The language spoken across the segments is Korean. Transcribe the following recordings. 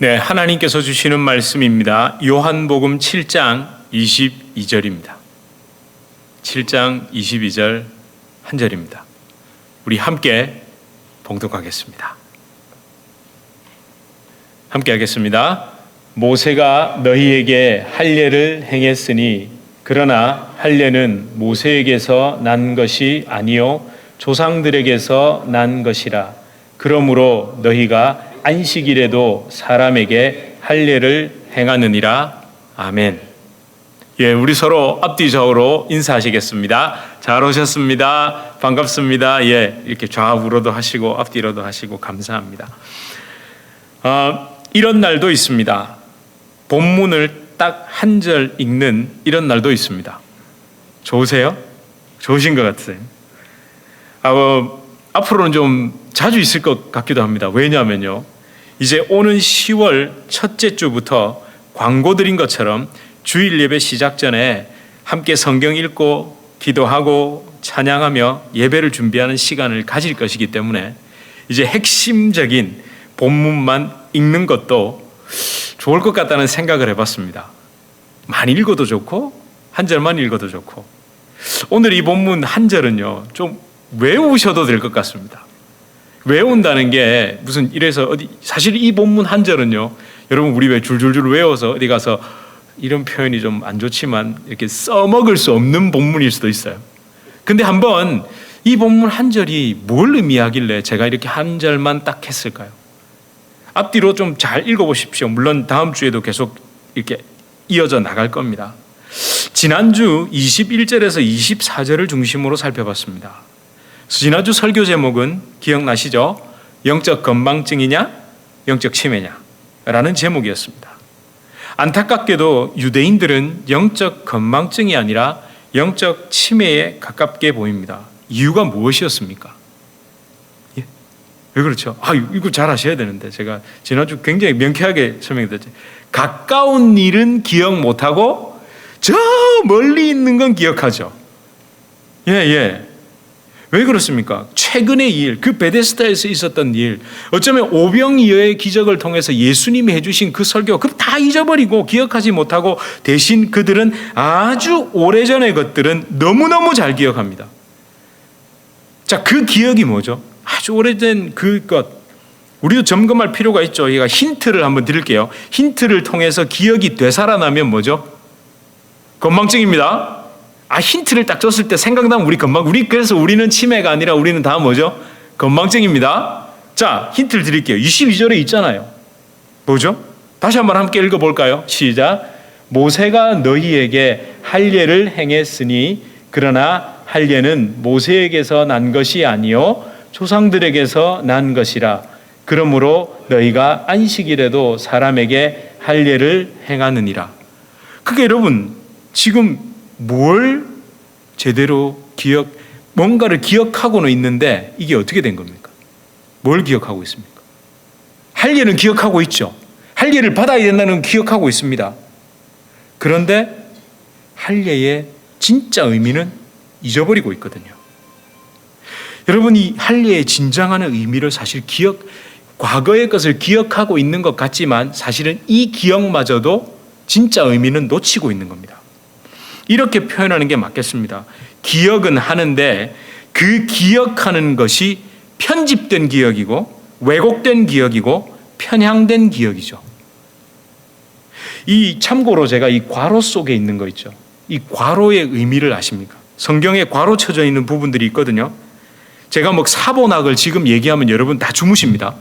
네, 하나님께서 주시는 말씀입니다. 요한복음 7장 22절입니다. 7장 22절 한 절입니다. 우리 함께 봉독하겠습니다. 함께 하겠습니다. 모세가 너희에게 할례를 행했으니 그러나 할례는 모세에게서 난 것이 아니요 조상들에게서 난 것이라. 그러므로 너희가 안식일에도 사람에게 할례를 행하느니라. 아멘. 예, 우리 서로 앞뒤좌우로 인사하시겠습니다. 잘 오셨습니다. 반갑습니다. 예, 이렇게 좌우로도 하시고 앞뒤로도 하시고 감사합니다. 이런 날도 있습니다. 본문을 딱 한 절 읽는 이런 날도 있습니다. 좋으세요? 좋으신 것 같으세요? 앞으로는 좀 자주 있을 것 같기도 합니다. 왜냐하면요, 이제 오는 10월 첫째 주부터 광고 드린 것처럼 주일 예배 시작 전에 함께 성경 읽고 기도하고 찬양하며 예배를 준비하는 시간을 가질 것이기 때문에 이제 핵심적인 본문만 읽는 것도 좋을 것 같다는 생각을 해봤습니다. 많이 읽어도 좋고 한 절만 읽어도 좋고, 오늘 이 본문 한 절은요 좀 외우셔도 될 것 같습니다. 외운다는 게 무슨 이래서 어디, 사실 이 본문 한 절은요, 여러분 우리 왜 줄줄줄 외워서 어디 가서 이런 표현이 좀 안 좋지만 이렇게 써먹을 수 없는 본문일 수도 있어요. 근데 한번 이 본문 한 절이 뭘 의미하길래 제가 이렇게 한 절만 딱 했을까요? 앞뒤로 좀 잘 읽어보십시오. 물론 다음 주에도 계속 이렇게 이어져 나갈 겁니다. 지난주 21절에서 24절을 중심으로 살펴봤습니다. 지난주 설교 제목은 기억나시죠? 영적 건망증이냐? 영적 치매냐? 라는 제목이었습니다. 안타깝게도 유대인들은 영적 건망증이 아니라 영적 치매에 가깝게 보입니다. 이유가 무엇이었습니까? 예? 왜 그렇죠? 이거 잘 아셔야 되는데 제가 지난주 굉장히 명쾌하게 설명드렸죠. 가까운 일은 기억 못하고 저 멀리 있는 건 기억하죠. 예. 왜 그렇습니까? 최근의 일, 그 베데스다에서 있었던 일, 어쩌면 오병이어의 기적을 통해서 예수님이 해주신 그 설교, 그 다 잊어버리고 기억하지 못하고 대신 그들은 아주 오래전의 것들은 너무너무 잘 기억합니다. 자, 그 기억이 뭐죠? 아주 오래된 그것, 우리도 점검할 필요가 있죠. 제가 힌트를 한번 드릴게요. 힌트를 통해서 기억이 되살아나면 뭐죠? 건망증입니다. 힌트를 딱 줬을 때 생각나면 그래서 우리는 치매가 아니라 우리는 다 뭐죠? 건망증입니다. 자, 힌트를 드릴게요. 22절에 있잖아요. 뭐죠? 다시 한번 함께 읽어볼까요? 시작. 모세가 너희에게 할례를 행했으니 그러나 할례는 모세에게서 난 것이 아니요 조상들에게서 난 것이라. 그러므로 너희가 안식일에도 사람에게 할례를 행하느니라. 그게 여러분 지금 뭘 제대로 뭔가를 기억하고는 있는데 이게 어떻게 된 겁니까? 뭘 기억하고 있습니까? 할례는 기억하고 있죠. 할례를 받아야 된다는 건 기억하고 있습니다. 그런데 할례의 진짜 의미는 잊어버리고 있거든요. 여러분, 이 할례의 진정한 의미를 사실 과거의 것을 기억하고 있는 것 같지만 사실은 이 기억마저도 진짜 의미는 놓치고 있는 겁니다. 이렇게 표현하는 게 맞겠습니다. 기억은 하는데 그 기억하는 것이 편집된 기억이고 왜곡된 기억이고 편향된 기억이죠. 참고로 제가 이 괄호 속에 있는 거 있죠. 이 괄호의 의미를 아십니까? 성경에 괄호 쳐져 있는 부분들이 있거든요. 제가 사본학을 지금 얘기하면 여러분 다 주무십니다.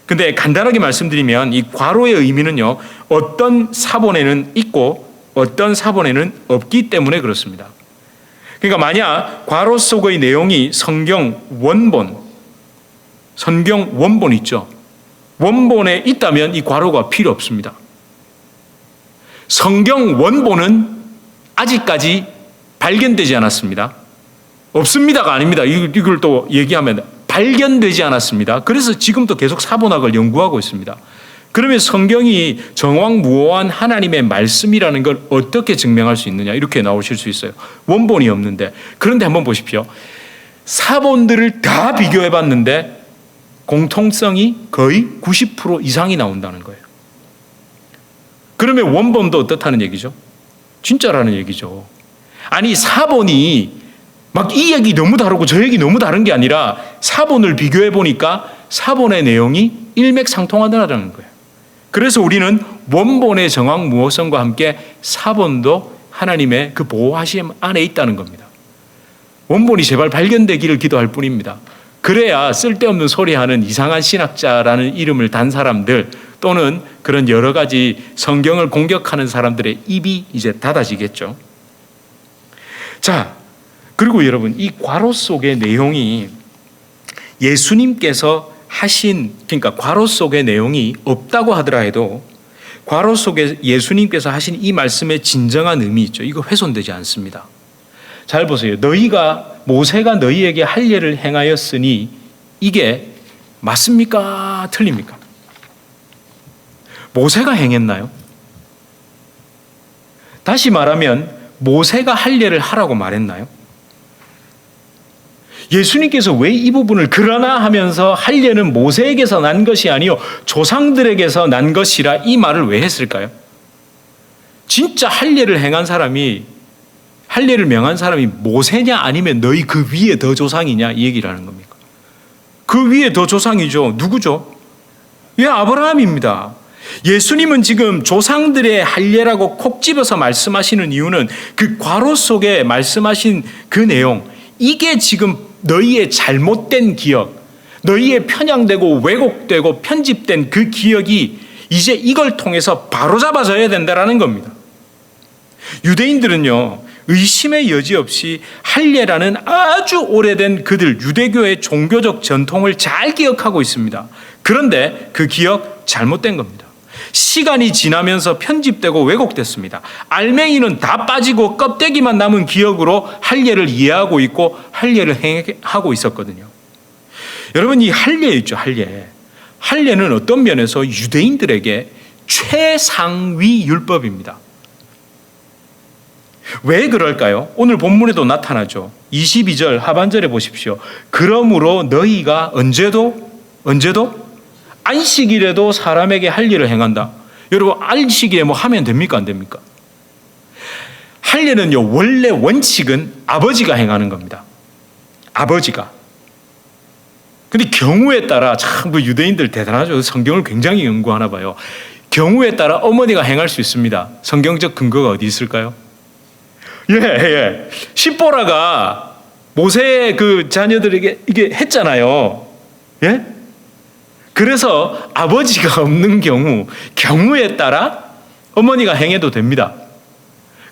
근데 간단하게 말씀드리면 이 괄호의 의미는요, 어떤 사본에는 있고 어떤 사본에는 없기 때문에 그렇습니다. 그러니까 만약 괄호 속의 내용이 성경 원본 있죠. 원본에 있다면 이 괄호가 필요 없습니다. 성경 원본은 아직까지 발견되지 않았습니다. 없습니다가 아닙니다. 이걸 또 얘기하면 발견되지 않았습니다. 그래서 지금도 계속 사본학을 연구하고 있습니다. 그러면 성경이 정확무오한 하나님의 말씀이라는 걸 어떻게 증명할 수 있느냐, 이렇게 나오실 수 있어요. 원본이 없는데. 그런데 한번 보십시오. 사본들을 다 비교해 봤는데 공통성이 거의 90% 이상이 나온다는 거예요. 그러면 원본도 어떻다는 얘기죠? 진짜라는 얘기죠. 아니 사본이 막 이 얘기 너무 다르고 저 얘기 너무 다른 게 아니라 사본을 비교해 보니까 사본의 내용이 일맥상통하더라는 거예요. 그래서 우리는 원본의 정확 무호성과 함께 사본도 하나님의 그 보호하심 안에 있다는 겁니다. 원본이 제발 발견되기를 기도할 뿐입니다. 그래야 쓸데없는 소리하는 이상한 신학자라는 이름을 단 사람들 또는 그런 여러 가지 성경을 공격하는 사람들의 입이 이제 닫아지겠죠. 자, 그리고 여러분 이 괄호 속의 내용이 예수님께서 하신, 그러니까 괄호 속의 내용이 없다고 하더라 해도 괄호 속에 예수님께서 하신 이 말씀의 진정한 의미 있죠. 이거 훼손되지 않습니다. 잘 보세요. 모세가 너희에게 할 일을 행하였으니 이게 맞습니까? 틀립니까? 모세가 행했나요? 다시 말하면 모세가 할 일을 하라고 말했나요? 예수님께서 왜 이 부분을 그러나 하면서 할 일은 모세에게서 난 것이 아니요 조상들에게서 난 것이라 이 말을 왜 했을까요? 진짜 할 일을 행한 사람이, 할 일을 명한 사람이 모세냐 아니면 너희 그 위에 더 조상이냐 이 얘기를 하는 겁니까? 그 위에 더 조상이죠. 누구죠? 예, 아브라함입니다. 예수님은 지금 조상들의 할례라고 콕 집어서 말씀하시는 이유는 그 괄호 속에 말씀하신 그 내용, 이게 지금 너희의 잘못된 기억, 너희의 편향되고 왜곡되고 편집된 그 기억이 이제 이걸 통해서 바로잡아져야 된다는 겁니다. 유대인들은요, 의심의 여지 없이 할례라는 아주 오래된 그들 유대교의 종교적 전통을 잘 기억하고 있습니다. 그런데 그 기억 잘못된 겁니다. 시간이 지나면서 편집되고 왜곡됐습니다. 알맹이는 다 빠지고 껍데기만 남은 기억으로 할례를 이해하고 있고 할례를 행하고 있었거든요. 여러분 이 할례 있죠. 할례는 어떤 면에서 유대인들에게 최상위 율법입니다. 왜 그럴까요? 오늘 본문에도 나타나죠. 22절 하반절에 보십시오. 그러므로 너희가 언제도 안식일에도 사람에게 할 일을 행한다. 여러분 안식일에 뭐 하면 됩니까? 안 됩니까? 할례는요 원래 원칙은 아버지가 행하는 겁니다. 아버지가. 근데 경우에 따라 참 그 유대인들 대단하죠. 성경을 굉장히 연구하나 봐요. 경우에 따라 어머니가 행할 수 있습니다. 성경적 근거가 어디 있을까요? 십보라가 모세의 그 자녀들에게 이게 했잖아요. 예? 그래서 아버지가 없는 경우에 따라 어머니가 행해도 됩니다.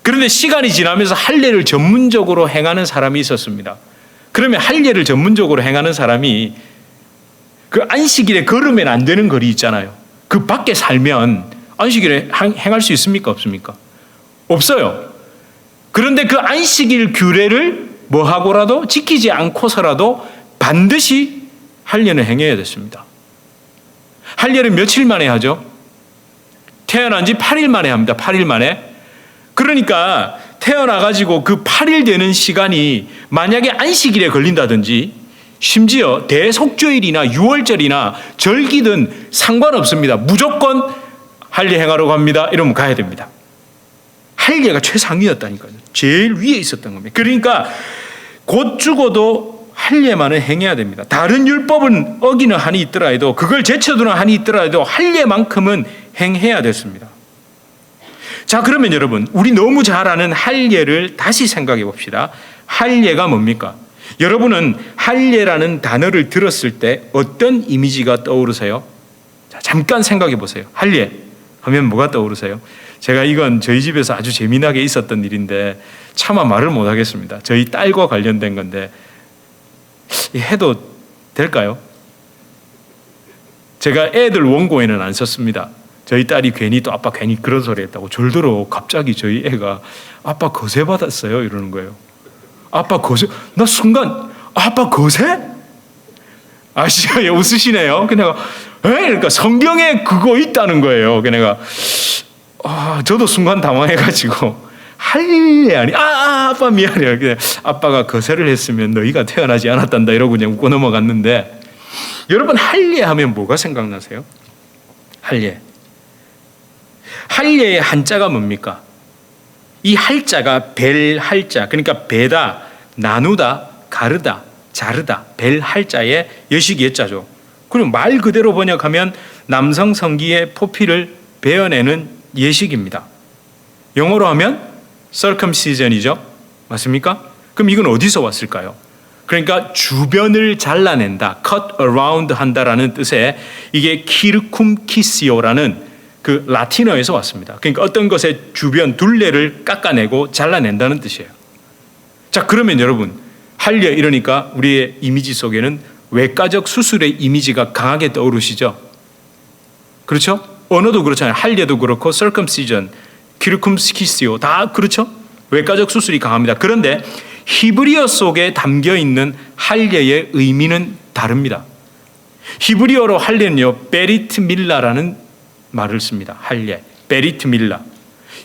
그런데 시간이 지나면서 할례를 전문적으로 행하는 사람이 있었습니다. 그러면 할례를 전문적으로 행하는 사람이 그 안식일에 걸으면 안 되는 거리 있잖아요. 그 밖에 살면 안식일에 행할 수 있습니까? 없습니까? 없어요. 그런데 그 안식일 규례를 뭐하고라도 지키지 않고서라도 반드시 할례는 행해야 됐습니다. 할례를 며칠 만에 하죠? 태어난 지 8일 만에 합니다. 8일 만에. 그러니까 태어나가지고 그 8일 되는 시간이 만약에 안식일에 걸린다든지 심지어 대속죄일이나 유월절이나 절기든 상관없습니다. 무조건 할례 행하러 갑니다. 이러면 가야 됩니다. 할례가 최상위였다니까요. 제일 위에 있었던 겁니다. 그러니까 곧 죽어도 할례만은 행해야 됩니다. 다른 율법은 어기는 한이 있더라 해도 그걸 제쳐두는 한이 있더라 해도 할례만큼은 행해야 됐습니다. 자, 그러면 여러분 우리 너무 잘 아는 할례를 다시 생각해 봅시다. 할례가 뭡니까? 여러분은 할례라는 단어를 들었을 때 어떤 이미지가 떠오르세요? 자, 잠깐 생각해 보세요. 할례 하면 뭐가 떠오르세요? 제가 이건 저희 집에서 아주 재미나게 있었던 일인데 차마 말을 못 하겠습니다. 저희 딸과 관련된 건데 해도 될까요? 제가 애들 원고에는 안 썼습니다. 저희 딸이 괜히 또 아빠 괜히 그런 소리 했다고 졸더러 갑자기 저희 애가 아빠 거세 받았어요 이러는 거예요. 아빠 거세? 나 순간 아빠 거세? 아시죠? 웃으시네요. 그냥 그러니까 성경에 그거 있다는 거예요. 그냥 저도 순간 당황해가지고 할례 아니 아빠 미안해요. 그냥 아빠가 거세를 했으면 너희가 태어나지 않았단다 이러고 그냥 웃고 넘어갔는데 여러분 할례 하면 뭐가 생각나세요? 할례의 한자가 뭡니까? 이 할자가 벨 할자, 그러니까 배다, 나누다, 가르다, 자르다, 벨 할자의 여식 예자죠. 그리고 말 그대로 번역하면 남성 성기의 포피를 베어내는 예식입니다. 영어로 하면 circumcision이죠. 맞습니까? 그럼 이건 어디서 왔을까요? 그러니까 주변을 잘라낸다, cut around 한다라는 뜻의 이게 키르쿰키시오라는 그 라틴어에서 왔습니다. 그러니까 어떤 것의 주변 둘레를 깎아내고 잘라낸다는 뜻이에요. 자, 그러면 여러분, 할례 이러니까 우리의 이미지 속에는 외과적 수술의 이미지가 강하게 떠오르시죠? 그렇죠? 언어도 그렇잖아요. 할례도 그렇고 circumcision, 키르쿰키시오 다 그렇죠? 외과적 수술이 강합니다. 그런데 히브리어 속에 담겨 있는 할례의 의미는 다릅니다. 히브리어로 할례는요, 베리트 밀라라는 말을 씁니다. 할례, 베리트 밀라.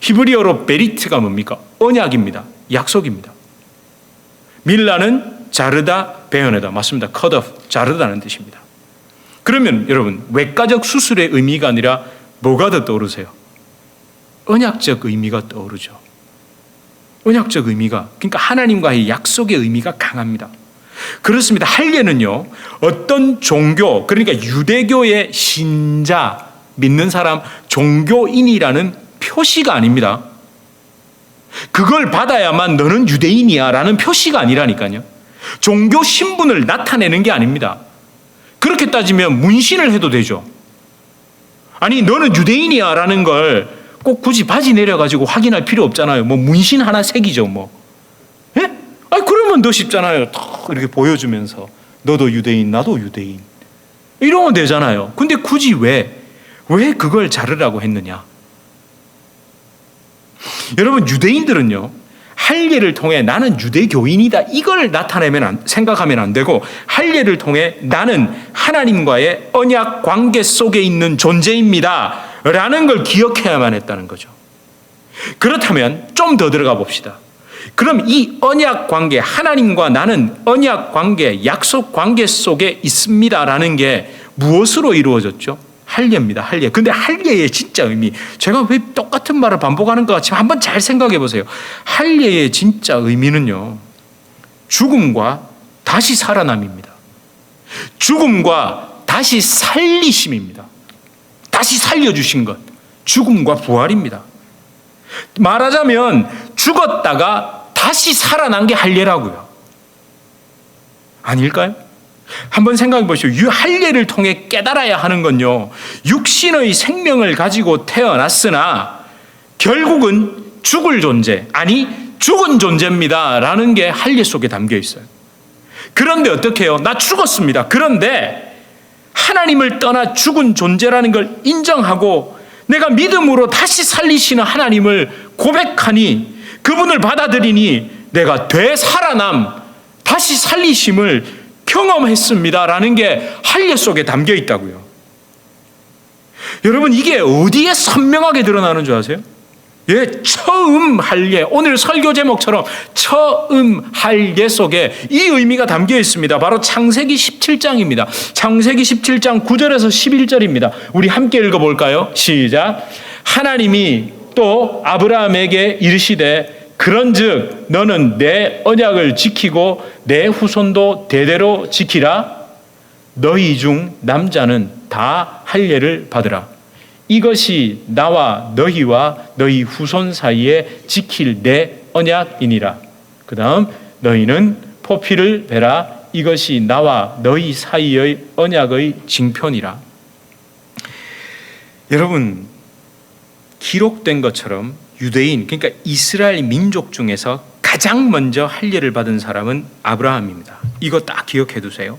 히브리어로 베리트가 뭡니까? 언약입니다. 약속입니다. 밀라는 자르다, 베어내다. 맞습니다. cut off, 자르다는 뜻입니다. 그러면 여러분, 외과적 수술의 의미가 아니라 뭐가 더 떠오르세요? 언약적 의미가 떠오르죠. 언약적 의미가, 그러니까 하나님과의 약속의 의미가 강합니다. 그렇습니다. 할례는요, 어떤 종교, 그러니까 유대교의 신자, 믿는 사람, 종교인이라는 표시가 아닙니다. 그걸 받아야만 너는 유대인이야 라는 표시가 아니라니까요. 종교 신분을 나타내는 게 아닙니다. 그렇게 따지면 문신을 해도 되죠. 아니, 너는 유대인이야 라는 걸 꼭 굳이 바지 내려가지고 확인할 필요 없잖아요. 뭐 문신 하나 새기죠, 뭐. 예? 아, 그러면 더 쉽잖아요. 탁 이렇게 보여주면서 너도 유대인, 나도 유대인. 이러면 되잖아요. 근데 굳이 왜 그걸 자르라고 했느냐? 여러분, 유대인들은요, 할례를 통해 나는 유대교인이다 이걸 생각하면 안 되고, 할례를 통해 나는 하나님과의 언약 관계 속에 있는 존재입니다 라는 걸 기억해야만 했다는 거죠. 그렇다면 좀 더 들어가 봅시다. 그럼 이 언약 관계, 하나님과 나는 언약 관계, 약속 관계 속에 있습니다라는 게 무엇으로 이루어졌죠? 할례입니다. 할례. 근데 할례의 진짜 의미, 제가 왜 똑같은 말을 반복하는 것 같지만 한번 잘 생각해 보세요. 할례의 진짜 의미는요, 죽음과 다시 살아남입니다. 죽음과 다시 살리심입니다. 다시 살려주신 것, 죽음과 부활입니다. 말하자면 죽었다가 다시 살아난 게 할례라고요. 아닐까요? 한번 생각해 보시오. 할례를 통해 깨달아야 하는 건요, 육신의 생명을 가지고 태어났으나 결국은 죽을 존재, 아니 죽은 존재입니다 라는 게 할례 속에 담겨 있어요. 그런데 어떻게 해요? 나 죽었습니다. 그런데 하나님을 떠나 죽은 존재라는 걸 인정하고 내가 믿음으로 다시 살리시는 하나님을 고백하니, 그분을 받아들이니 내가 되살아남, 다시 살리심을 경험했습니다라는 게 할례 속에 담겨 있다고요. 여러분, 이게 어디에 선명하게 드러나는 줄 아세요? 예, 처음 할례, 오늘 설교 제목처럼 처음 할례 속에 이 의미가 담겨 있습니다. 바로 창세기 17장입니다. 창세기 17장 9절에서 11절입니다. 우리 함께 읽어볼까요? 시작. 하나님이 또 아브라함에게 이르시되 그런즉 너는 내 언약을 지키고 내 후손도 대대로 지키라. 너희 중 남자는 다 할례를 받으라. 이것이 나와 너희와 너희 후손 사이에 지킬 내 언약이니라. 그 다음, 너희는 포피를 베라. 이것이 나와 너희 사이의 언약의 징표니라. 여러분, 기록된 것처럼 유대인, 그러니까 이스라엘 민족 중에서 가장 먼저 할례를 받은 사람은 아브라함입니다. 이거 딱 기억해 두세요.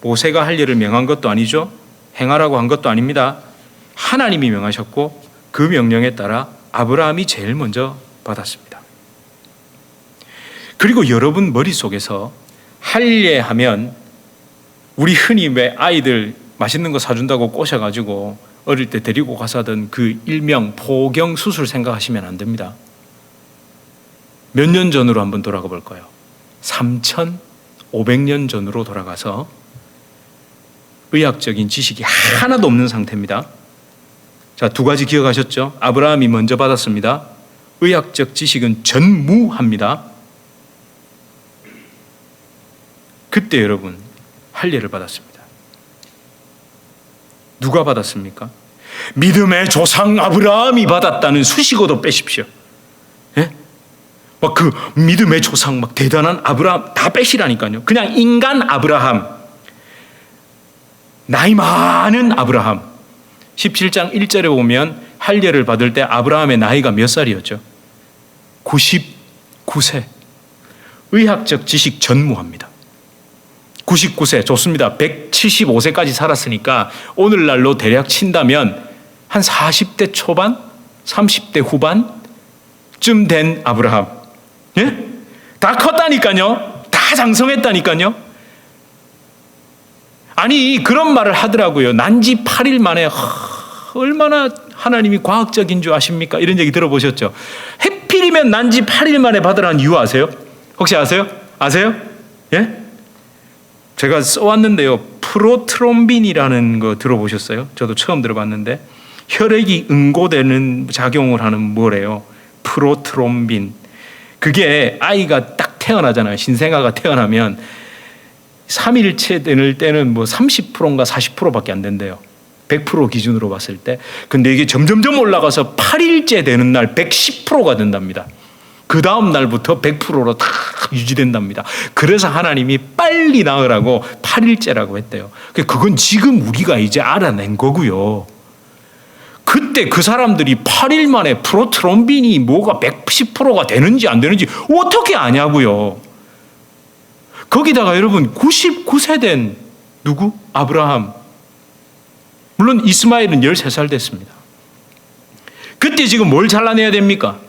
모세가 할례를 명한 것도 아니죠. 행하라고 한 것도 아닙니다. 하나님이 명하셨고 그 명령에 따라 아브라함이 제일 먼저 받았습니다. 그리고 여러분 머릿속에서 할례하면 우리 흔히 왜 아이들 맛있는 거 사준다고 꼬셔가지고 어릴 때 데리고 가서 하던 그 일명 포경 수술 생각하시면 안 됩니다. 몇 년 전으로 한번 돌아가 볼까요? 3,500년 전으로 돌아가서 의학적인 지식이 하나도 없는 상태입니다. 자, 두 가지 기억하셨죠? 아브라함이 먼저 받았습니다. 의학적 지식은 전무합니다. 그때 여러분 할례를 받았습니다. 누가 받았습니까? 믿음의 조상 아브라함이 받았다는 수식어도 빼십시오. 예? 막 그 믿음의 조상, 막 대단한 아브라함 다 빼시라니까요. 그냥 인간 아브라함, 나이 많은 아브라함. 17장 1절에 보면 할례를 받을 때 아브라함의 나이가 몇 살이었죠? 99세. 의학적 지식 전무합니다. 99세 좋습니다. 175세까지 살았으니까 오늘날로 대략 친다면 한 40대 초반, 30대 후반쯤 된 아브라함. 예? 다 컸다니까요. 다 장성했다니까요. 아니 그런 말을 하더라고요. 난지 8일 만에 얼마나 하나님이 과학적인 줄 아십니까? 이런 얘기 들어보셨죠? 해필이면 난지 8일 만에 받으라는 이유 아세요? 혹시 아세요? 아세요? 예? 제가 써왔는데요. 프로트롬빈이라는 거 들어보셨어요? 저도 처음 들어봤는데 혈액이 응고되는 작용을 하는 뭐래요? 프로트롬빈. 그게 아이가 딱 태어나잖아요. 신생아가 태어나면 3일째 되는 때는 뭐 30%인가 40%밖에 안 된대요. 100% 기준으로 봤을 때. 근데 이게 점점점 올라가서 8일째 되는 날 110%가 된답니다. 그 다음 날부터 100%로 다 유지된답니다. 그래서 하나님이 빨리 낳으라고 8일째라고 했대요. 그건 지금 우리가 이제 알아낸 거고요. 그때 그 사람들이 8일 만에 프로트롬빈이 뭐가 110%가 되는지 안 되는지 어떻게 아냐고요. 거기다가 여러분 99세 된 누구? 아브라함. 물론 이스마엘은 13살 됐습니다. 그때 지금 뭘 잘라내야 됩니까?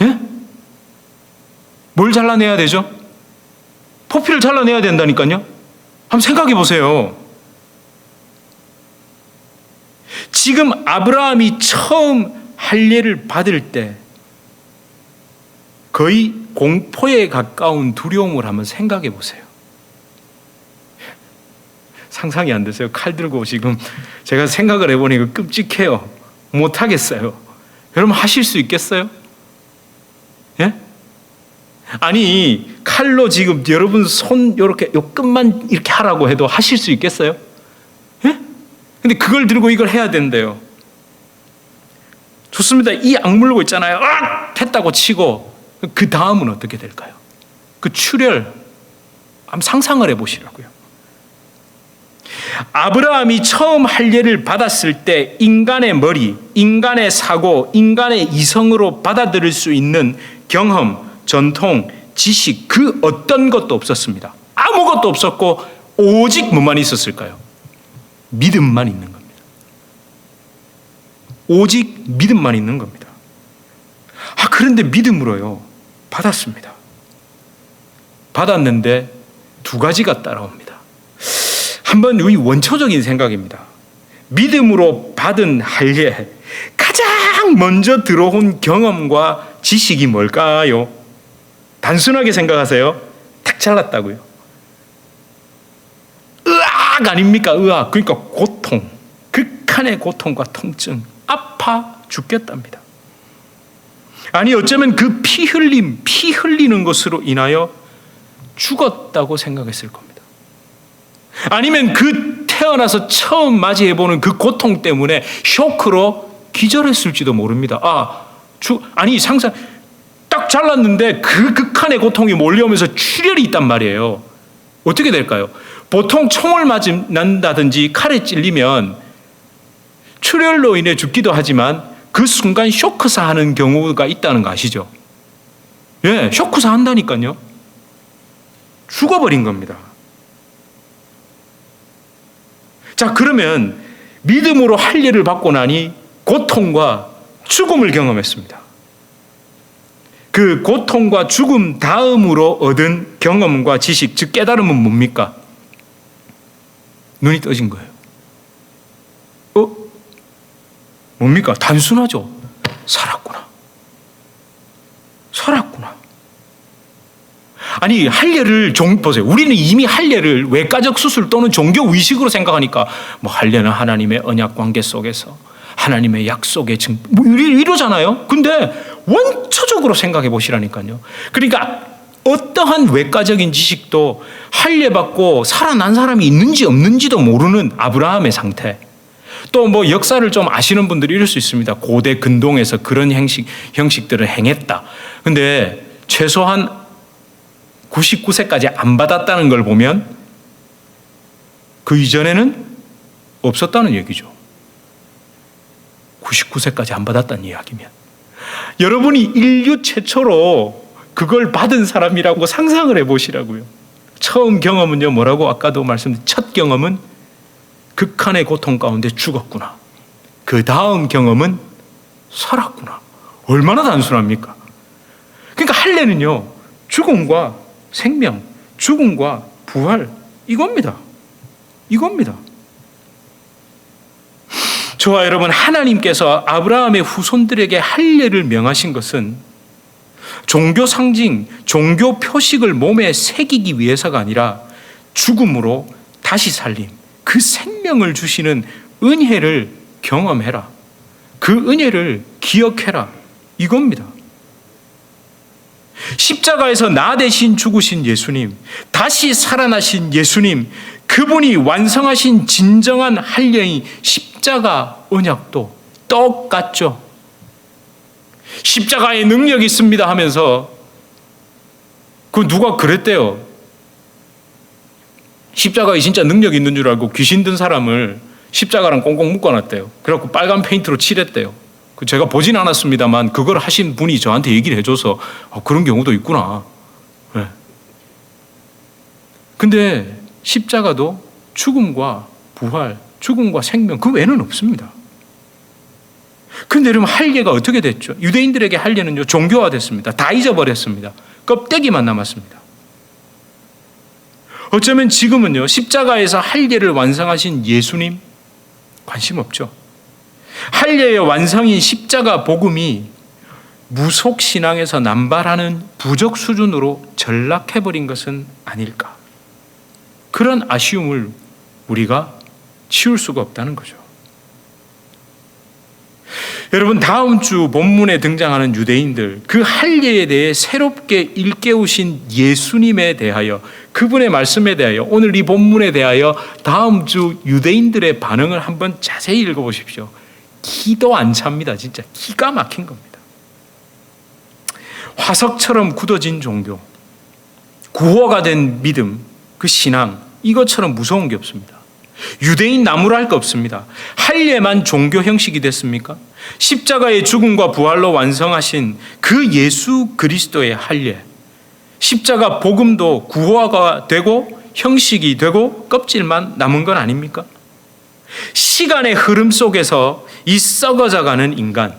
예? 뭘 잘라내야 되죠? 포피를 잘라내야 된다니까요. 한번 생각해 보세요. 지금 아브라함이 처음 할례를 받을 때 거의 공포에 가까운 두려움을 한번 생각해 보세요. 상상이 안 되세요? 칼 들고 지금 제가 생각을 해보니까 끔찍해요. 못하겠어요. 여러분 하실 수 있겠어요? 예? 아니 칼로 지금 여러분 손 이렇게 요 끝만 이렇게 하라고 해도 하실 수 있겠어요? 예? 근데 그걸 들고 이걸 해야 된대요. 좋습니다. 이 악물고 있잖아요. 했다고 치고 그 다음은 어떻게 될까요? 그 출혈 한번 상상을 해보시라고요. 아브라함이 처음 할례를 받았을 때 인간의 머리, 인간의 사고, 인간의 이성으로 받아들일 수 있는 경험, 전통, 지식 그 어떤 것도 없었습니다. 아무것도 없었고 오직 뭐만 있었을까요? 믿음만 있는 겁니다. 오직 믿음만 있는 겁니다. 그런데 믿음으로요 받았습니다. 받았는데 두 가지가 따라옵니다. 한번 이 원초적인 생각입니다. 믿음으로 받은 할례 가장 먼저 들어온 경험과 지식이 뭘까요? 단순하게 생각하세요. 탁 잘랐다고요. 의학 아닙니까? 의학. 그러니까 고통, 극한의 고통과 통증, 아파 죽겠답니다. 아니 어쩌면 그 피 흘리는 것으로 인하여 죽었다고 생각했을 겁니다. 아니면 그 태어나서 처음 맞이해보는 그 고통 때문에 쇼크로 기절했을지도 모릅니다. 아니 상상 딱 잘랐는데 그 극한의 고통이 몰려오면서 출혈이 있단 말이에요. 어떻게 될까요? 보통 총을 맞는다든지 칼에 찔리면 출혈로 인해 죽기도 하지만 그 순간 쇼크사 하는 경우가 있다는 거 아시죠? 예, 쇼크사 한다니까요. 죽어버린 겁니다. 자, 그러면 믿음으로 할례를 받고 나니 고통과 죽음을 경험했습니다. 그 고통과 죽음 다음으로 얻은 경험과 지식, 즉 깨달음은 뭡니까? 눈이 떠진 거예요. 뭡니까? 단순하죠. 살았구나. 아니 할례를 보세요. 우리는 이미 할례를 외과적 수술 또는 종교 의식으로 생각하니까 뭐 할례는 하나님의 언약 관계 속에서 하나님의 약속의 이러잖아요. 근데 원초적으로 생각해 보시라니까요. 그러니까 어떠한 외과적인 지식도 할례받고 살아난 사람이 있는지 없는지도 모르는 아브라함의 상태. 또 뭐 역사를 좀 아시는 분들이 이럴 수 있습니다. 고대 근동에서 그런 형식들을 행했다. 근데 최소한 99세까지 안 받았다는 걸 보면 그 이전에는 없었다는 얘기죠. 99세까지 안 받았다는 이야기면. 여러분이 인류 최초로 그걸 받은 사람이라고 상상을 해보시라고요. 처음 경험은요, 뭐라고 아까도 말씀드린 첫 경험은 극한의 고통 가운데 죽었구나. 그 다음 경험은 살았구나. 얼마나 단순합니까? 그러니까 할례는요, 죽음과 생명, 죽음과 부활, 이겁니다. 저와 여러분, 하나님께서 아브라함의 후손들에게 할례를 명하신 것은 종교 상징, 종교 표식을 몸에 새기기 위해서가 아니라 죽음으로 다시 살림, 그 생명을 주시는 은혜를 경험해라. 그 은혜를 기억해라. 이겁니다. 십자가에서 나 대신 죽으신 예수님, 다시 살아나신 예수님, 그분이 완성하신 진정한 할례의 십자가 언약도 똑같죠. 십자가에 능력이 있습니다 하면서 그 누가 그랬대요. 십자가에 진짜 능력이 있는 줄 알고 귀신 든 사람을 십자가랑 꽁꽁 묶어놨대요. 그래갖고 빨간 페인트로 칠했대요. 제가 보진 않았습니다만 그걸 하신 분이 저한테 얘기를 해줘서 그런 경우도 있구나. 네. 근데 십자가도 죽음과 부활, 죽음과 생명, 그 외에는 없습니다. 근데 여러분, 할례가 어떻게 됐죠? 유대인들에게 할례는요, 종교화됐습니다. 다 잊어버렸습니다. 껍데기만 남았습니다. 어쩌면 지금은요, 십자가에서 할례를 완성하신 예수님 관심 없죠. 할례의 완성인 십자가 복음이 무속신앙에서 남발하는 부적 수준으로 전락해버린 것은 아닐까. 그런 아쉬움을 우리가 치울 수가 없다는 거죠. 여러분, 다음 주 본문에 등장하는 유대인들, 그 할례에 대해 새롭게 일깨우신 예수님에 대하여, 그분의 말씀에 대하여, 오늘 이 본문에 대하여 다음 주 유대인들의 반응을 한번 자세히 읽어보십시오. 기도 안 찹니다. 진짜 기가 막힌 겁니다. 화석처럼 굳어진 종교, 구호가 된 믿음, 그 신앙, 이것처럼 무서운 게 없습니다. 유대인 나무라 할 거 없습니다. 할례만 종교 형식이 됐습니까? 십자가의 죽음과 부활로 완성하신 그 예수 그리스도의 할례, 십자가 복음도 구호가 되고 형식이 되고 껍질만 남은 건 아닙니까? 시간의 흐름 속에서 이 썩어져가는 인간,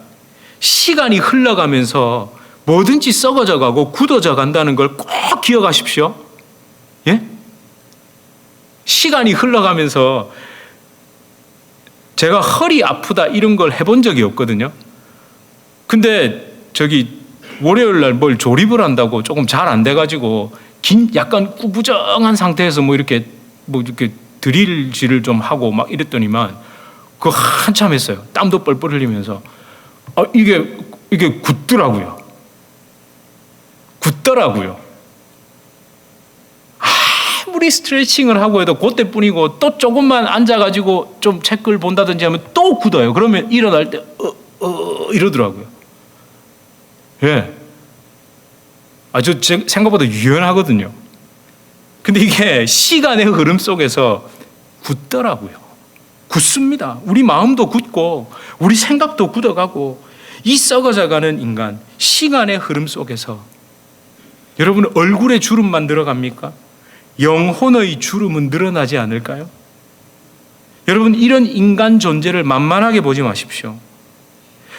시간이 흘러가면서 뭐든지 썩어져가고 굳어져 간다는 걸 꼭 기억하십시오. 예? 시간이 흘러가면서 제가 허리 아프다 이런 걸 해본 적이 없거든요. 근데 월요일 날 뭘 조립을 한다고 조금 잘 안 돼가지고 약간 꾸부정한 상태에서 이렇게 드릴질을 좀 하고 막 이랬더니만 그거 한참 했어요. 땀도 뻘뻘 흘리면서 이게 굳더라고요. 아무리 스트레칭을 하고 해도 그때뿐이고, 또 조금만 앉아가지고 좀 책을 본다든지 하면 또 굳어요. 그러면 일어날 때 이러더라고요. 예, 아주 생각보다 유연하거든요. 근데 이게 시간의 흐름 속에서 굳더라고요. 굳습니다. 우리 마음도 굳고 우리 생각도 굳어가고, 이 썩어져가는 인간, 시간의 흐름 속에서 여러분, 얼굴에 주름만 늘어갑니까? 영혼의 주름은 늘어나지 않을까요? 여러분, 이런 인간 존재를 만만하게 보지 마십시오.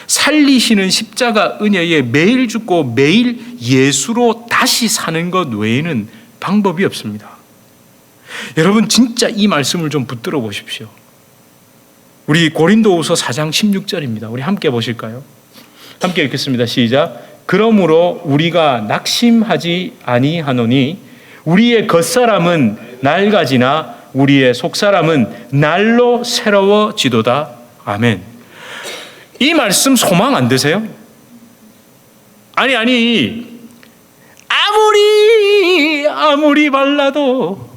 살리시는 십자가 은혜에 매일 죽고 매일 예수로 다시 사는 것 외에는 방법이 없습니다. 여러분, 진짜 이 말씀을 좀 붙들어 보십시오. 우리 고린도후서 4장 16절입니다. 우리 함께 보실까요? 함께 읽겠습니다. 시작. 그러므로 우리가 낙심하지 아니하노니 우리의 겉사람은 낡아지나 우리의 속사람은 날로 새로워지도다. 아멘. 이 말씀 소망 안 되세요? 아니 아무리 발라도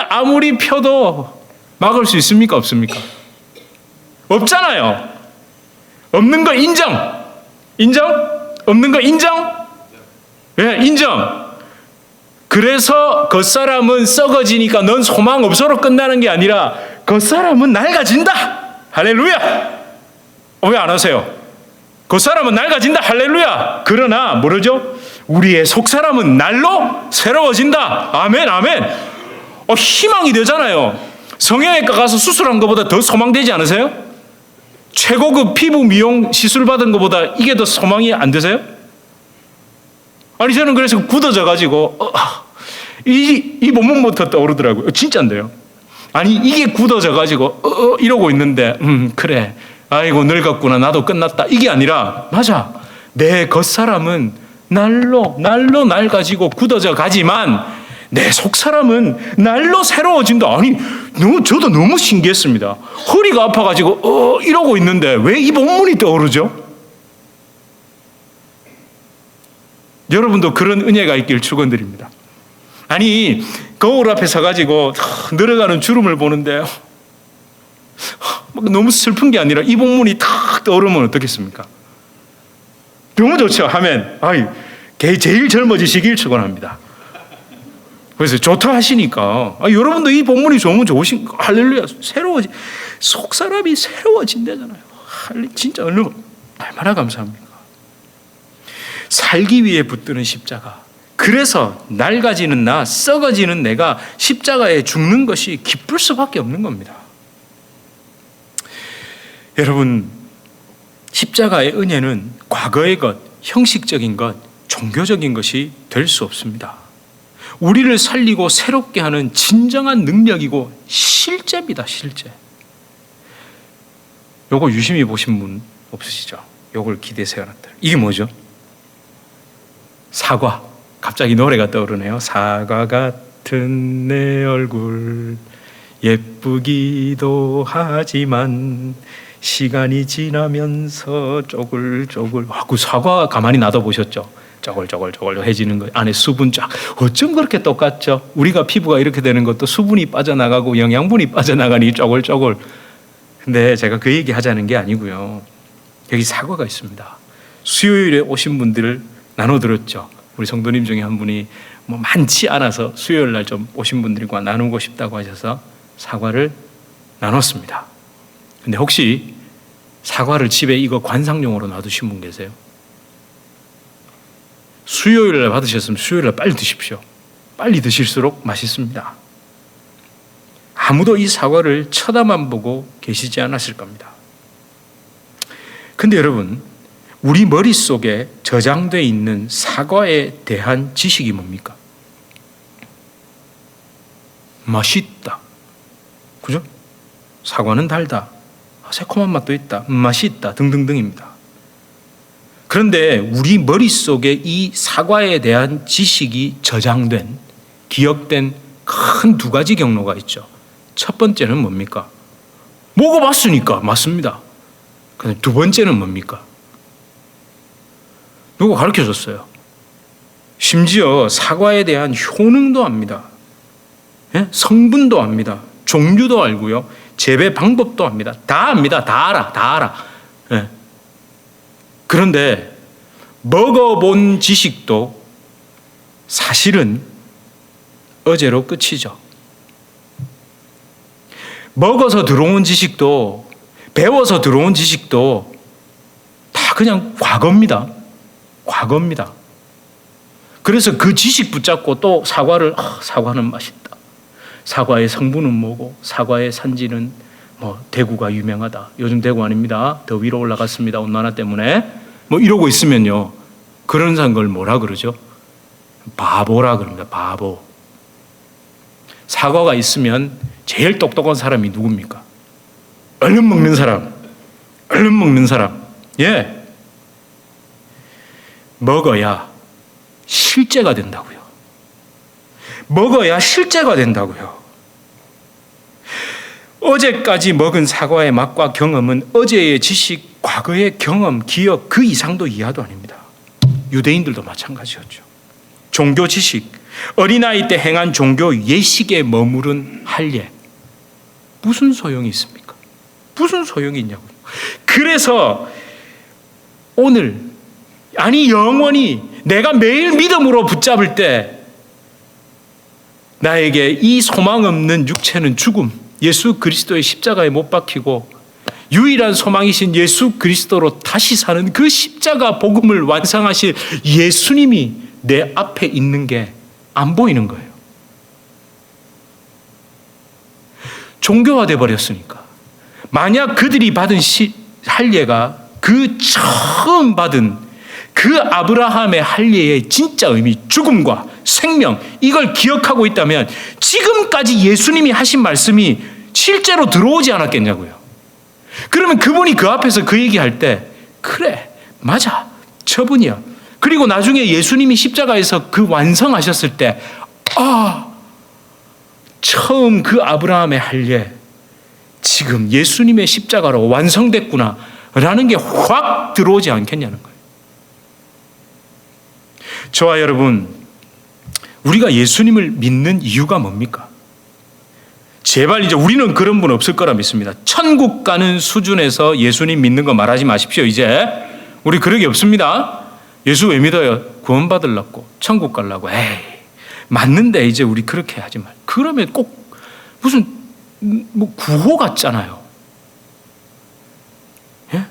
아무리 펴도 막을 수 있습니까? 없습니까? 없잖아요. 없는 거 인정? 없는 거 인정? 예, 인정. 그래서 겉사람은 썩어지니까 넌 소망 없어로 끝나는 게 아니라 겉사람은 낡아진다. 할렐루야. 왜 안 하세요? 겉사람은 낡아진다. 할렐루야. 그러나 모르죠? 우리의 속사람은 날로 새로워진다. 아멘. 희망이 되잖아요. 성형외과 가서 수술한 것보다 더 소망되지 않으세요? 최고급 피부 미용 시술 받은 것보다 이게 더 소망이 안 되세요? 아니 저는 그래서 굳어져 가지고 이 본문부터 떠오르더라고요. 진짜인데요. 아니 이게 굳어져 가지고 이러고 있는데 그래 아이고 늙었구나 나도 끝났다 이게 아니라 맞아 내 겉사람은 날로 낡아지고 굳어져 가지만 내 속사람은 날로 새로워진다. 아니 저도 너무 신기했습니다. 허리가 아파가지고 이러고 있는데 왜 이 본문이 떠오르죠? 여러분도 그런 은혜가 있길 축원드립니다. 아니 거울 앞에 서가지고 늘어가는 주름을 보는데 너무 슬픈 게 아니라 이 본문이 탁 떠오르면 어떻겠습니까? 너무 좋죠. 하면 제일 젊어지시길 축원합니다. 그래서 좋다 하시니까 여러분도 이 본문이 좋으면 좋으신 할렐루야 속사람이 새로워진다잖아요. 진짜 얼마나 감사합니까? 살기 위해 붙드는 십자가. 그래서 낡아지는 나, 썩어지는 내가 십자가에 죽는 것이 기쁠 수밖에 없는 겁니다. 여러분, 십자가의 은혜는 과거의 것, 형식적인 것, 종교적인 것이 될 수 없습니다. 우리를 살리고 새롭게 하는 진정한 능력이고 실제입니다. 실제. 요거 유심히 보신 분 없으시죠? 요걸 기대 세워놨다. 이게 뭐죠? 사과. 갑자기 노래가 떠오르네요. 사과 같은 내 얼굴 예쁘기도 하지만 시간이 지나면서 쪼글쪼글. 그 사과 가만히 놔둬보셨죠? 쪼글쪼글 해지는 거 안에 수분 쫙. 어쩜 그렇게 똑같죠? 우리가 피부가 이렇게 되는 것도 수분이 빠져나가고 영양분이 빠져나가니 쪼글쪼글. 근데 제가 그 얘기 하자는 게 아니고요. 여기 사과가 있습니다. 수요일에 오신 분들을 나눠드렸죠. 우리 성도님 중에 한 분이 많지 않아서 수요일 날 좀 오신 분들과 나누고 싶다고 하셔서 사과를 나눴습니다. 근데 혹시 사과를 집에 이거 관상용으로 놔두신 분 계세요? 수요일 날 받으셨으면 수요일 날 빨리 드십시오. 빨리 드실수록 맛있습니다. 아무도 이 사과를 쳐다만 보고 계시지 않았을 겁니다. 근데 여러분, 우리 머릿속에 저장되어 있는 사과에 대한 지식이 뭡니까? 맛있다. 그죠? 사과는 달다. 새콤한 맛도 있다. 맛있다. 등등등입니다. 그런데 우리 머릿속에 이 사과에 대한 지식이 저장된, 기억된 큰 두 가지 경로가 있죠. 첫 번째는 뭡니까? 먹어봤으니까 맞습니다. 근데 두 번째는 뭡니까? 누가 가르쳐줬어요. 심지어 사과에 대한 효능도 압니다. 예? 성분도 압니다. 종류도 알고요. 재배 방법도 압니다. 다 압니다. 다 알아. 예. 그런데 먹어본 지식도 사실은 어제로 끝이죠. 먹어서 들어온 지식도 배워서 들어온 지식도 다 그냥 과거입니다. 그래서 그 지식 붙잡고 또 사과는 맛있다. 사과의 성분은 뭐고 사과의 산지는 대구가 유명하다. 요즘 대구 아닙니다. 더 위로 올라갔습니다. 온난화 때문에. 이러고 있으면요. 그런 걸 뭐라 그러죠? 바보라 그럽니다. 바보. 사과가 있으면 제일 똑똑한 사람이 누굽니까? 얼른 먹는 사람. 예. 먹어야 실제가 된다고요. 어제까지 먹은 사과의 맛과 경험은 어제의 지식, 과거의 경험, 기억 그 이상도 이하도 아닙니다. 유대인들도 마찬가지였죠. 종교 지식, 어린아이 때 행한 종교 예식에 머무른 할례, 무슨 소용이 있습니까? 무슨 소용이 있냐고요. 그래서 오늘, 아니 영원히 내가 매일 믿음으로 붙잡을 때 나에게 이 소망 없는 육체는 죽음, 예수 그리스도의 십자가에 못 박히고 유일한 소망이신 예수 그리스도로 다시 사는 그 십자가 복음을 완성하실 예수님이 내 앞에 있는 게 안 보이는 거예요. 종교화돼 버렸으니까. 만약 그들이 받은 할례가 그 처음 받은 그 아브라함의 할례의 진짜 의미, 죽음과 생명, 이걸 기억하고 있다면 지금까지 예수님이 하신 말씀이 실제로 들어오지 않았겠냐고요. 그러면 그분이 그 앞에서 그 얘기할 때 그래, 맞아, 저분이야. 그리고 나중에 예수님이 십자가에서 그 완성하셨을 때 처음 그 아브라함의 할례 지금 예수님의 십자가로 완성됐구나 라는 게 확 들어오지 않겠냐는 거예요. 저와 여러분, 우리가 예수님을 믿는 이유가 뭡니까? 제발 이제 우리는 그런 분 없을 거라 믿습니다. 천국 가는 수준에서 예수님 믿는 거 말하지 마십시오. 이제 우리 그런 게 없습니다. 예수 왜 믿어요? 구원받으려고, 천국 가려고. 에이, 맞는데 이제 우리 그렇게 하지 말. 그러면 꼭 무슨 구호 같잖아요. 예?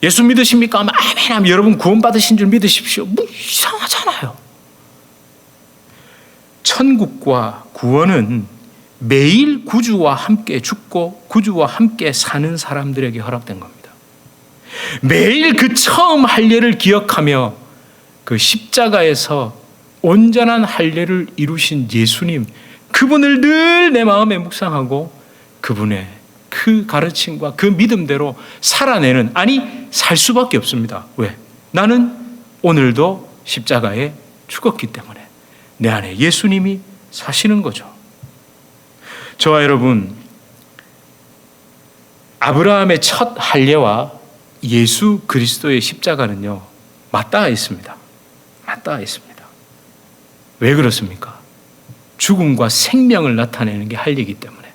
예수 믿으십니까? 하면 아멘 하면 여러분 구원받으신 줄 믿으십시오. 이상하잖아요. 천국과 구원은 매일 구주와 함께 죽고 구주와 함께 사는 사람들에게 허락된 겁니다. 매일 그 처음 할례를 기억하며 그 십자가에서 온전한 할례를 이루신 예수님, 그분을 늘 내 마음에 묵상하고 그분의 그 가르침과 그 믿음대로 살아내는, 아니 살 수밖에 없습니다. 왜? 나는 오늘도 십자가에 죽었기 때문에 내 안에 예수님이 사시는 거죠. 저와 여러분, 아브라함의 첫 할례와 예수 그리스도의 십자가는요, 맞닿아 있습니다. 맞닿아 있습니다. 왜 그렇습니까? 죽음과 생명을 나타내는 게 할례이기 때문에.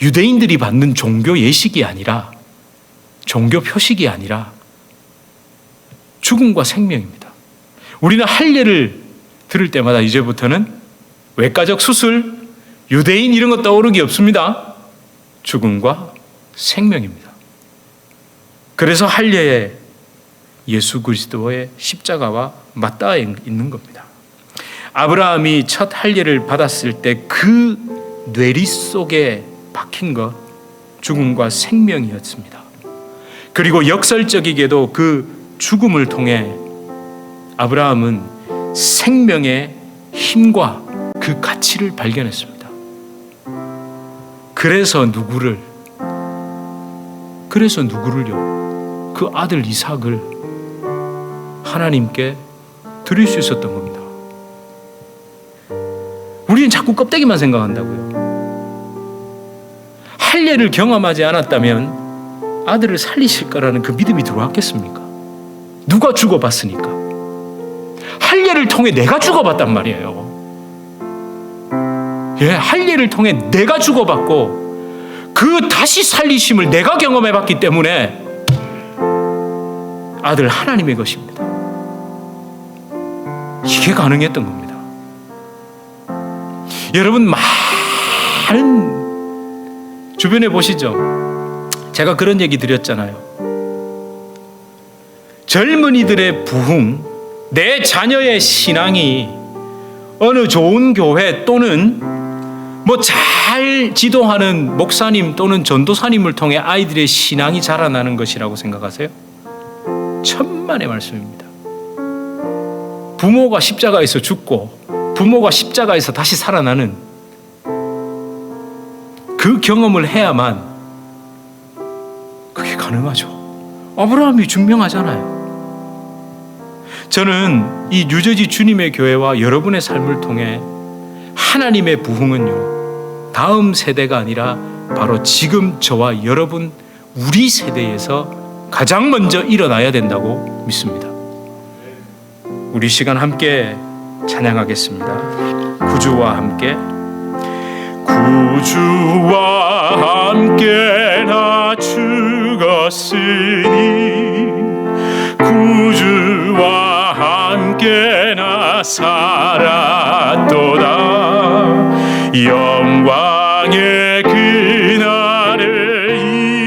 유대인들이 받는 종교 예식이 아니라, 종교 표식이 아니라 죽음과 생명입니다. 우리는 할례를 들을 때마다 이제부터는 외과적 수술, 유대인 이런 거 떠오르기 없습니다. 죽음과 생명입니다. 그래서 할례에 예수 그리스도의 십자가와 맞닿아 있는 겁니다. 아브라함이 첫 할례를 받았을 때 그 뇌리 속에 박힌 것, 죽음과 생명이었습니다. 그리고 역설적이게도 그 죽음을 통해 아브라함은 생명의 힘과 그 가치를 발견했습니다. 그래서 누구를요? 그 아들 이삭을 하나님께 드릴 수 있었던 겁니다. 우리는 자꾸 껍데기만 생각한다고요. 할례를 경험하지 않았다면 아들을 살리실 거라는 그 믿음이 들어왔겠습니까? 누가 죽어봤으니까. 할례를 통해 내가 죽어봤단 말이에요. 예, 할례를 통해 내가 죽어봤고 그 다시 살리심을 내가 경험해봤기 때문에 아들 하나님의 것입니다. 이게 가능했던 겁니다. 여러분, 많은 주변에 보시죠. 제가 그런 얘기 드렸잖아요. 젊은이들의 부흥, 내 자녀의 신앙이 어느 좋은 교회 또는 잘 지도하는 목사님 또는 전도사님을 통해 아이들의 신앙이 자라나는 것이라고 생각하세요? 천만의 말씀입니다. 부모가 십자가에서 죽고 부모가 십자가에서 다시 살아나는 그 경험을 해야만 그게 가능하죠. 아브라함이 증명하잖아요. 저는 이 뉴저지 주님의 교회와 여러분의 삶을 통해 하나님의 부흥은요, 다음 세대가 아니라 바로 지금 저와 여러분 우리 세대에서 가장 먼저 일어나야 된다고 믿습니다. 우리 시간 함께 찬양하겠습니다. 구주와 함께. 구주와 함께 나 죽었으니 구주와 함께 나 살았도다. 영광의 그날을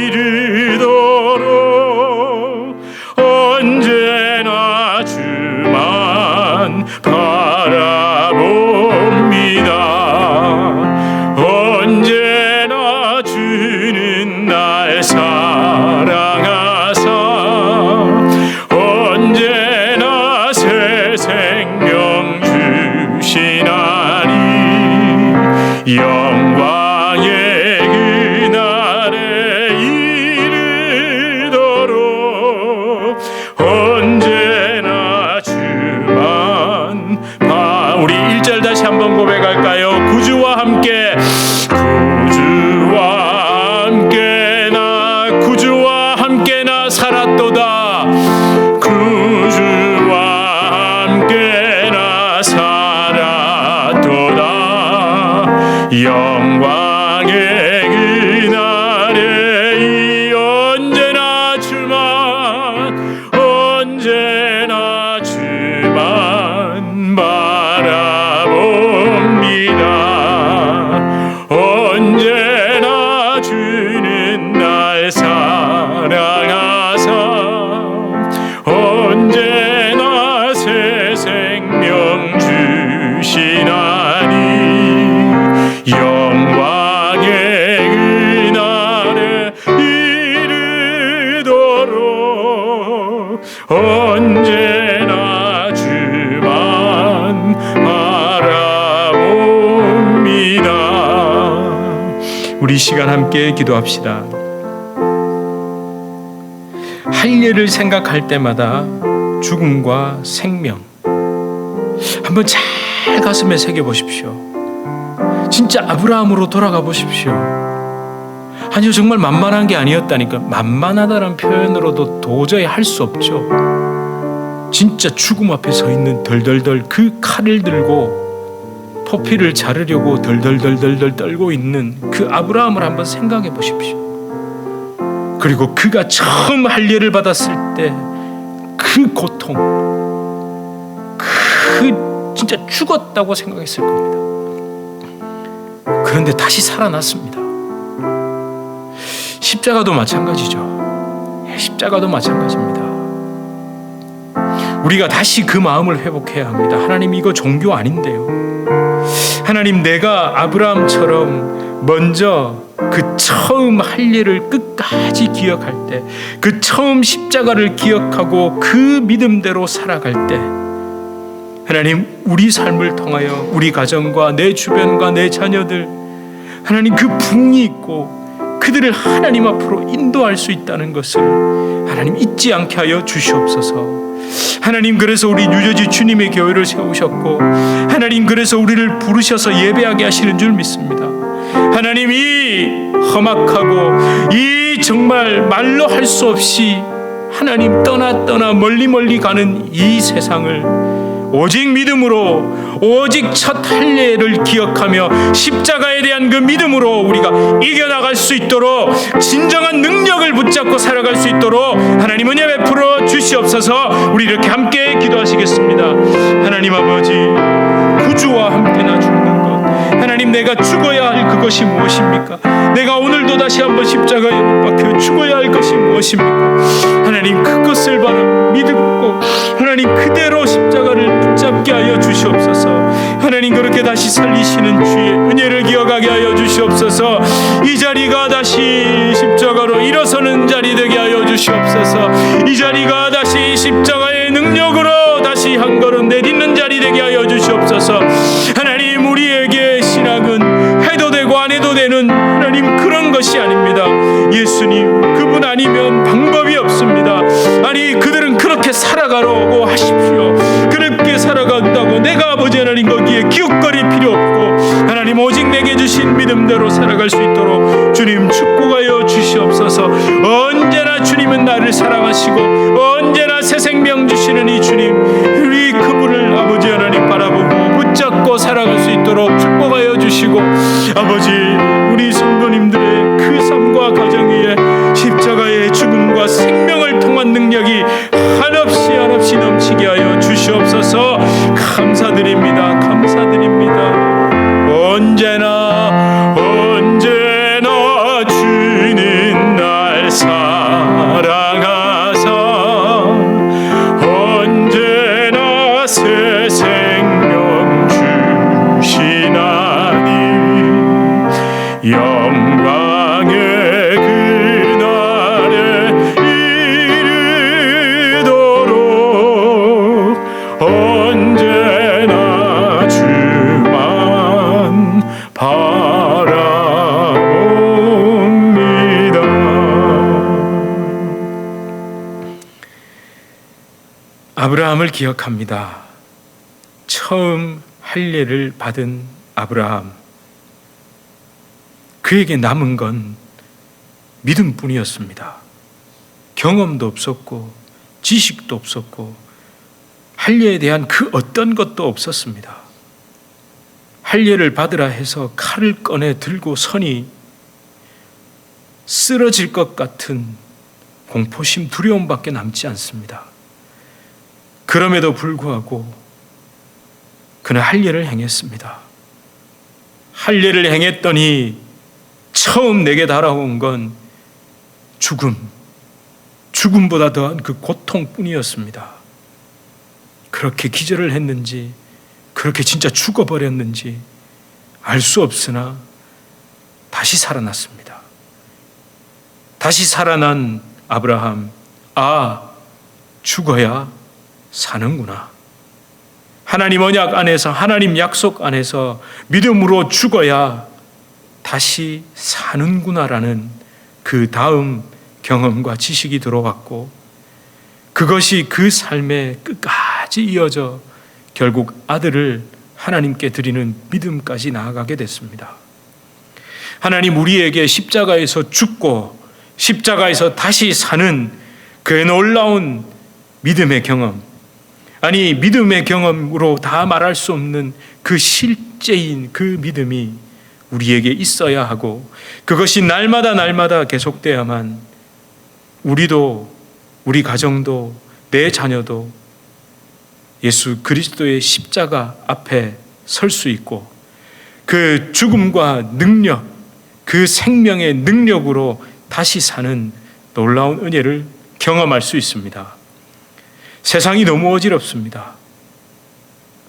이르도록 언제나 주만 바라봅니다. 언제나 주는 날 사랑하사 언제나 새 생명 주시나니 영광의 그날에 이르도록 언제나 주만 우리 1절 다시 한번 고백할까요? 구주와 함께. 구주와 함께 나 살았도다. 구주와 함께 나 살았도다. 영광의 그날에 언제나 주만 바라봅니다. 언제나 주는 날 사랑하사 언제나 새 생명 주시나니 영광의 그날에 이르도록 언제나 주만 바라봅니다. 우리 시간 함께 기도합시다. 할례를 생각할 때마다 죽음과 생명 한번 잘 가슴에 새겨보십시오. 진짜 아브라함으로 돌아가 보십시오. 아니요, 정말 만만한 게 아니었다니까. 만만하다는 표현으로도 도저히 할 수 없죠. 진짜 죽음 앞에 서 있는 덜덜덜 그 칼을 들고 포피를 자르려고 덜덜덜덜 떨고 있는 그 아브라함을 한번 생각해 보십시오. 그리고 그가 처음 할례를 받았을 때 그 고통, 그 진짜 죽었다고 생각했을 겁니다. 그런데 다시 살아났습니다. 십자가도 마찬가지죠. 십자가도 마찬가지입니다. 우리가 다시 그 마음을 회복해야 합니다. 하나님, 이거 종교 아닌데요. 하나님, 내가 아브라함처럼 먼저 그 처음 할례를 끝까지 기억할 때, 그 처음 십자가를 기억하고 그 믿음대로 살아갈 때, 하나님, 우리 삶을 통하여 우리 가정과 내 주변과 내 자녀들, 하나님, 그 부흥이 있고 그들을 하나님 앞으로 인도할 수 있다는 것을 하나님 잊지 않게 하여 주시옵소서. 하나님, 그래서 우리 뉴저지 주님의 교회를 세우셨고, 하나님, 그래서 우리를 부르셔서 예배하게 하시는 줄 믿습니다. 하나님, 이 험악하고 이 정말 말로 할 수 없이 하나님 떠나 멀리 가는 이 세상을 오직 믿음으로, 오직 첫 할례를 기억하며 십자가에 대한 그 믿음으로 우리가 이겨나갈 수 있도록, 진정한 능력을 붙잡고 살아갈 수 있도록 하나님 은혜 베풀어 주시옵소서. 우리 이렇게 함께 기도하시겠습니다. 하나님 아버지, 구주와 함께 나 죽는 것, 하나님, 내가 죽어야 할 그것이 무엇입니까? 내가 오늘도 다시 한번 십자가에 못 박혀 죽어야 할 것이 무엇입니까? 하나님, 그것을 바로 믿고 하나님 그대로 십자가를 붙잡게 하여 주시옵소서. 하나님, 그렇게 다시 살리시는 주의 은혜를 기억하게 하여 주시옵소서. 이 자리가 다시 십자가로 일어서는 자리 되게 하여 주시옵소서. 이 자리가 다시 십자가의 능력으로 다시 한 걸음 내딛는 자리 되게 하여 주시옵소서. 하나님, 우리에게 신앙은 해도 되고 안 해도 되는 하나님 그런 것이 아닙니다. 예수님, 그분 아니면 방법이 없습니다. 아니, 그들은 그렇게 살아가라고 하십시오. 그렇게 살아간다고 내가 아버지 하나님 거기에 기웃거릴 필요 없고, 하나님 주님 오직 내게 주신 믿음대로 살아갈 수 있도록 주님 축복하여 주시옵소서. 언제나 주님은 나를 사랑하시고 언제나 새 생명 주시는 이 주님, 우리 그분을 아버지 하나님 바라보고 붙잡고 살아갈 수 있도록 축복하여 주시고, 아버지 우리 성도님들의 그 삶과 가정 위에 십자가의 죽음과 생명을 통한 능력이 한없이 넘치게 하여 주시옵소서. 감사드립니다. 언제나 주는 날 사랑하사 언제나 새 생명 주시나니 영광의 그날에 이르도록 언제나 주만 바라옵니다. 아브라함을 기억합니다. 처음 할례를 받은 아브라함, 그에게 남은 건 믿음뿐이었습니다. 경험도 없었고 지식도 없었고 할례에 대한 그 어떤 것도 없었습니다. 할례를 받으라 해서 칼을 꺼내 들고 서니 쓰러질 것 같은 공포심, 두려움밖에 남지 않습니다. 그럼에도 불구하고 그는 할례를 행했습니다. 할례를 행했더니 처음 내게 달아온 건 죽음보다 더한 그 고통뿐이었습니다. 그렇게 기절을 했는지, 그렇게 진짜 죽어버렸는지 알 수 없으나 다시 살아났습니다. 다시 살아난 아브라함, 죽어야 사는구나. 하나님 언약 안에서, 하나님 약속 안에서 믿음으로 죽어야 다시 사는구나라는 그 다음 경험과 지식이 들어왔고, 그것이 그 삶의 끝까지 이어져 결국 아들을 하나님께 드리는 믿음까지 나아가게 됐습니다. 하나님 우리에게 십자가에서 죽고 십자가에서 다시 사는 그 놀라운 믿음의 경험, 아니 믿음의 경험으로 다 말할 수 없는 그 실제인 그 믿음이 우리에게 있어야 하고, 그것이 날마다 계속돼야만 우리도, 우리 가정도, 내 자녀도 예수 그리스도의 십자가 앞에 설 수 있고, 그 죽음과 능력, 그 생명의 능력으로 다시 사는 놀라운 은혜를 경험할 수 있습니다. 세상이 너무 어지럽습니다.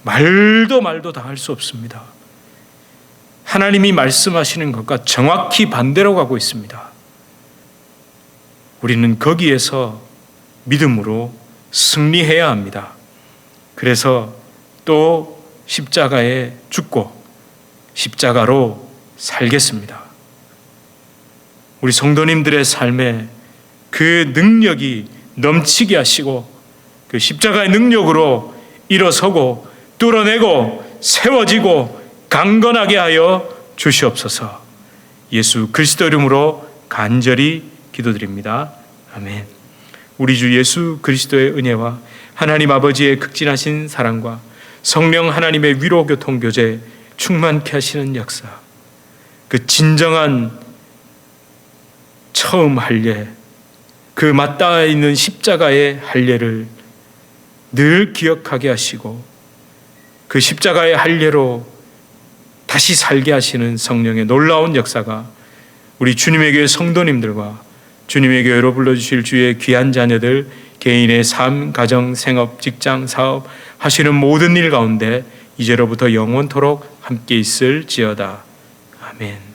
말도 다 할 수 없습니다. 하나님이 말씀하시는 것과 정확히 반대로 가고 있습니다. 우리는 거기에서 믿음으로 승리해야 합니다. 그래서 또 십자가에 죽고 십자가로 살겠습니다. 우리 성도님들의 삶에 그 능력이 넘치게 하시고, 그 십자가의 능력으로 일어서고 뚫어내고 세워지고 강건하게 하여 주시옵소서. 예수 그리스도 이름으로 간절히 기도드립니다. 아멘. 우리 주 예수 그리스도의 은혜와 하나님 아버지의 극진하신 사랑과 성령 하나님의 위로 교통 교제 충만케 하시는 역사, 그 진정한 처음 할례, 그 맞닿아 있는 십자가의 할례를 늘 기억하게 하시고, 그 십자가의 할례로 다시 살게 하시는 성령의 놀라운 역사가 우리 주님의 교회 성도님들과 주님의 교회로 불러주실 주의 귀한 자녀들 개인의 삶, 가정, 생업, 직장, 사업 하시는 모든 일 가운데 이제로부터 영원토록 함께 있을지어다. 아멘.